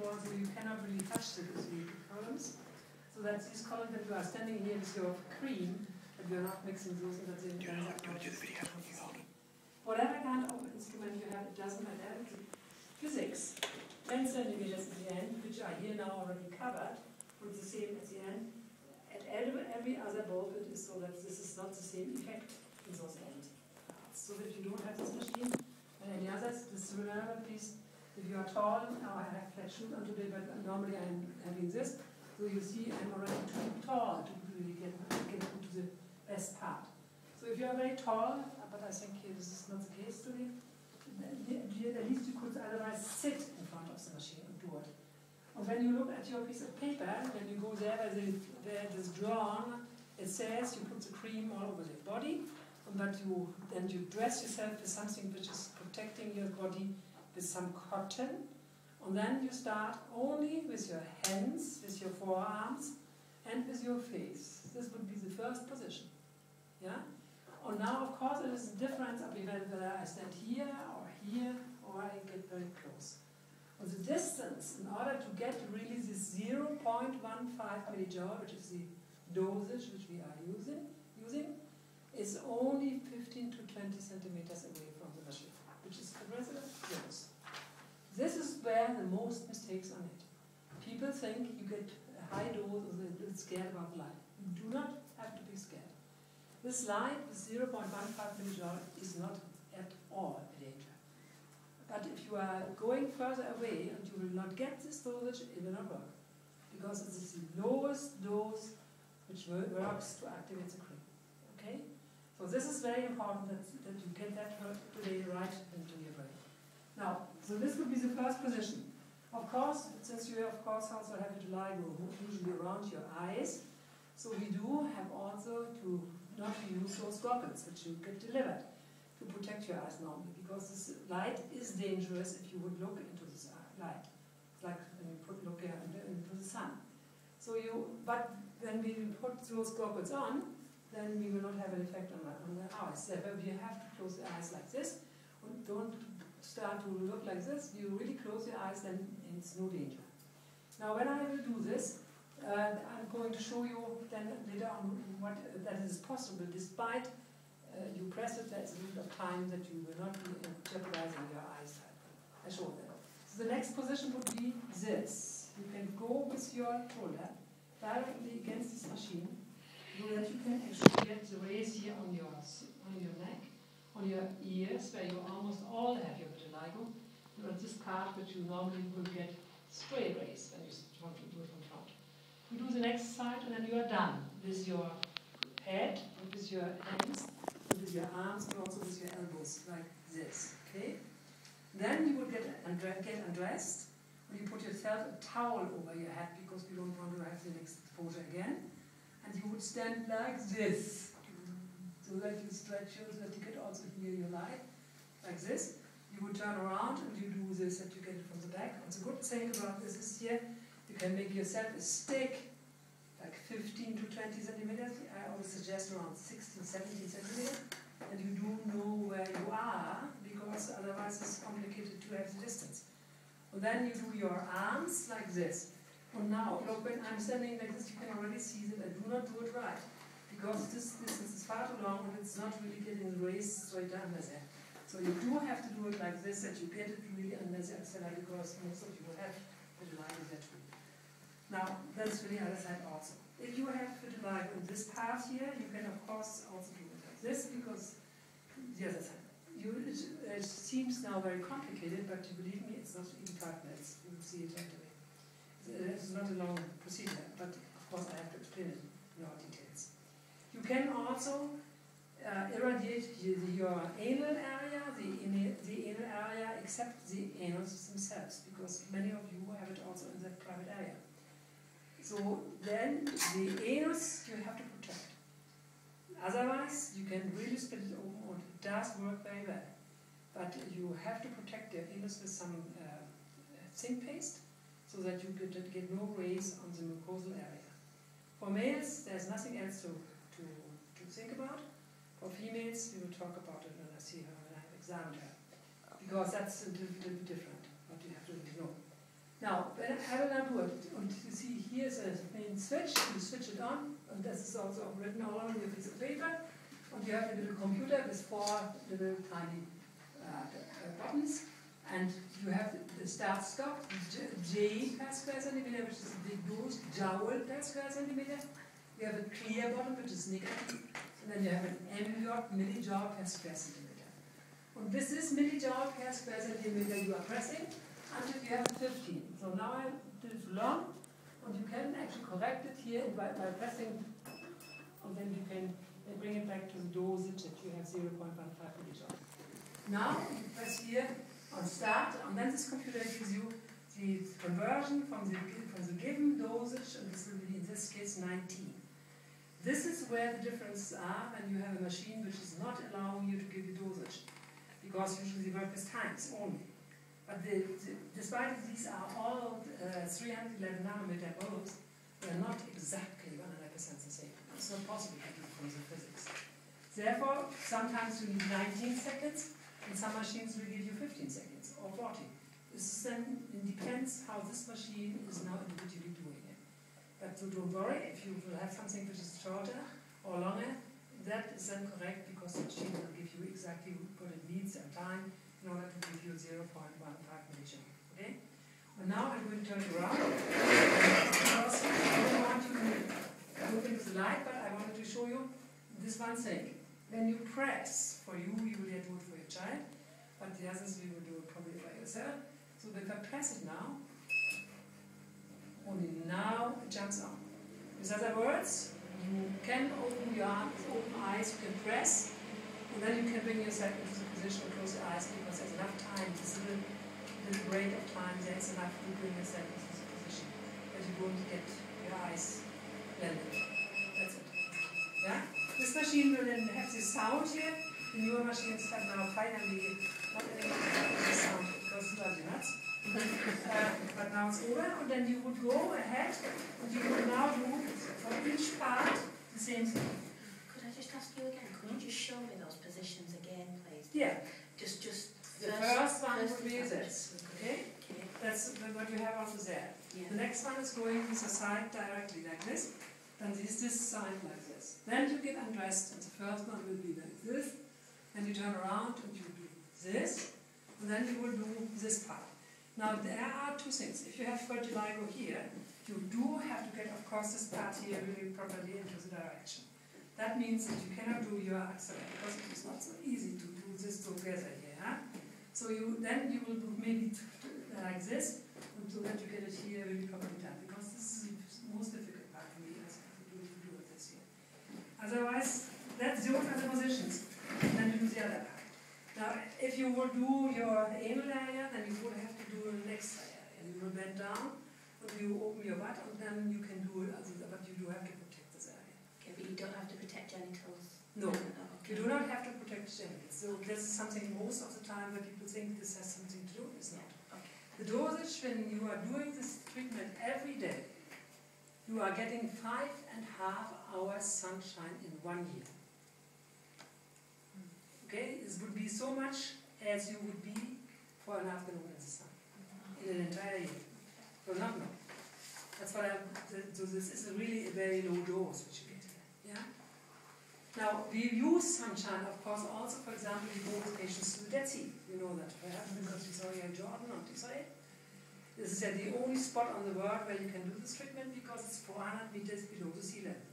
before, so you cannot really touch the columns. So that's these columns that you are standing here with your cream, that you are not mixing those and that's whatever kind of instrument you have, it doesn't matter. Physics, 10 centimeters at the end, which are here now already covered, with the same at the end. At every other bulb it is so that this is not the same effect in those end parts. So that you don't have this machine and any others. Just remember please, if you are tall, now I have flat shoes on today, but normally I'm having this. So you see I'm already too tall to really get into the best part. So if you are very tall, but I think here this is not the case today, at least you could otherwise sit in front of the machine and do it. And when you look at your piece of paper, when you go there where it is drawn, it says you put the cream all over your body, but then you dress yourself with something which is protecting your body with some cotton, and then you start only with your hands, with your forearms, and with your face. This would be the first position. Yeah? And now, of course, it is a difference of whether I stand here, or I get very close. And the distance, in order to get really this 0.15 millijoule, which is the dosage which we are using, is only 15 to 20 centimeters away from the machine, which is rather close. This is where the most mistakes are made. People think you get a high dose or they're scared about light. You do not have to be scared. This light with 0.15 millijoule is not at all a danger. But if you are going further away and you will not get this dosage, it will not work. Because it is the lowest dose which works to activate the cream. Okay? So this is very important that you get that today right into your brain. Now, so this would be the first position. Of course, since you of course also have vitiligo usually around your eyes, so we do have also to not use those goggles which you get delivered to protect your eyes normally, because this light is dangerous if you would look into this light. It's like when you look into the sun. So but when we put those goggles on, then we will not have an effect on the eyes. Therefore, you have to close the eyes like this, and don't start to look like this. You really close your eyes, then it's no danger. Now, when I will do this, I'm going to show you then later on what that is possible, despite you press it, there's a little bit of time that you will not be jeopardizing your eyesight. I show that. So the next position would be this. You can go with your shoulder directly against this machine, so that you can actually get the rays here on your neck, on your ears, where you almost all have your vitiligo. But this part which you normally will get stray rays when you want to do it from front. You do the next side, and then you are done with your head, and with your hands, and with your arms, and also with your elbows, like this. Okay? Then you will get undressed, and you put yourself a towel over your head because we don't want to have the next exposure again. And you would stand like this, so that you stretch so that you can also hear your light, like this. You would turn around and you do this, and you get it from the back. And the good thing about this is here, you can make yourself a stick, like 15 to 20 centimeters. I always suggest around 16, 17 centimeters. And you do know where you are, because otherwise it's complicated to have the distance. And then you do your arms like this. And now, look, when I'm standing like this, you can already see that I do not do it right. Because this distance is far too long and it's not really getting the rays straight under there. So you do have to do it like this, that you get it really under the axilla, because most of you will have vitiligo that way. Now, that's for the other side also. If you have vitiligo in this part here, you can of course also do it like this, because the other side. It seems now very complicated, but you believe me, it's not even 5 minutes. You will see it right away. It's not a long procedure, but of course I have to explain it in more details. You can also irradiate your anal area, the anal area, except the anals themselves, because many of you have it also in that private area. So then the anus you have to protect. Otherwise, you can really split it open, and it does work very well. But you have to protect your anus with some zinc paste, so that you get no rays on the mucosal area. For males, there's nothing else to think about. For females, we will talk about it when I see her, when I have examined her. Because that's a little bit different, what you have to know. Now, I will now do it. And you see, here's a main switch. You switch it on, and this is also written all on your piece of paper. And you have a little computer with 4 little tiny buttons. And you have the start stop, J per square centimeter, which is a big dose, joule per square centimeter. You have a clear bottom, which is negative. And then you have an MJ, millijoule per square centimeter. And this is millijoule per square centimeter you are pressing until you have 15. So now I did it long, and you can actually correct it here by pressing, and then you can bring it back to the dosage that you have 0.15 millijoule. Now you press here on start, and then this computer gives you the conversion from the given dosage, and this will be in this case 19. This is where the differences are when you have a machine which is not allowing you to give you dosage, because usually they work with times only. But despite these are all 311 nanometer bulbs, they are not exactly 100% the same. It's not possible to do from the physics. Therefore, sometimes you need 19 seconds, and some machines will give you 15 seconds or 40. This is then, it depends how this machine is now individually doing it. But so don't worry, if you will have something which is shorter or longer, that is then correct, because the machine will give you exactly what it needs and time in order to give you 0.15 millijoule. Okay? And now I'm going to turn it around, because I don't want you to look into the light, but I wanted to show you this one thing. When you press, for you, you will do it for your child, but the others we will do it probably by yourself. So if I press it now, only now it jumps on. With other words, you can open your arms, open eyes, you can press, and then you can bring yourself into the position and close your eyes, because there's enough time, this little break of time, there is enough to bring yourself into the position that you won't get your eyes blended. That's it. Yeah? This machine will then have this sound here. The newer machines have now finally not any sound, because it drives you nuts. But now it's over, and then you would go ahead and you would now do for each part the same thing. Could I just ask you again, could you just show me those positions again, please? Yeah. Just the first one would be this. Okay? That's what you have also there. Yeah. The next one is going to the side directly like this. Then this side like this. Then you get undressed, and the first one will be like this. Then you turn around and you do this, and then you will do this part. Now there are two things. If you have vitiligo here, you do have to get, of course, this part here really properly into the direction. That means that you cannot do your axilla, because it is not so easy to do this together here. Huh? So then you will do maybe like this, and so that you get it here really properly done, because this is the most difficult part for me as to do with this here. Otherwise, those are the positions. And then you do the other part. Now, if you will do your anal area, then you would have to do the next area. You will bend down, and you open your butt, and then you can do it, but you do have to protect this area. Okay, but you don't have to protect genitals? No, okay. You do not have to protect genitals. So this is something most of the time where people think this has something to do, it's not. Okay. The dosage, when you are doing this treatment every day, you are getting 5.5 hours sunshine in 1 year. Okay, this would be so much as you would be for an afternoon in the sun, in an entire year. So not no. That's what so this is really a very low dose which you get here. Yeah? Now, we use sunshine, of course, also, for example, we go with patients to the Dead Sea. You know that, perhaps, because we saw here in Jordan on Israel. This is the only spot on the world where you can do this treatment, because it's 400 meters below the sea level.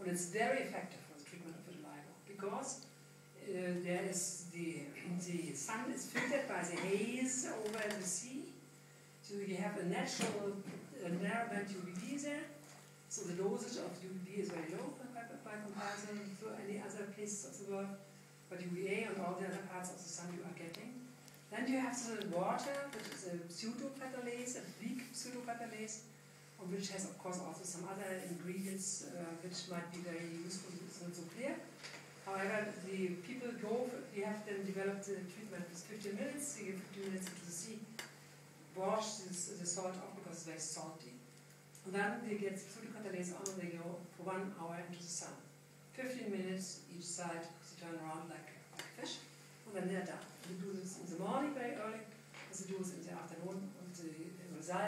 And it's very effective for the treatment of vitiligo, because there is the sun is filtered by the haze over the sea, so you have a natural narrowband UVB there. So the dosage of UVB is very low by comparison to any other places of the world, but UVA and all the other parts of the sun you are getting. Then you have the water, which is a pseudocatalase, a weak pseudocatalase, which has of course also some other ingredients which might be very useful. It's not so clear. However, the people we have then developed the treatment with 15 minutes, they give 15 minutes into the sea, wash the salt off because it's very salty. And then they get pseudocatalase on and they go for 1 hour into the sun. 15 minutes each side, they turn around like a fish, and then they're done. They do this in the morning very early, as they do this in the afternoon, and the result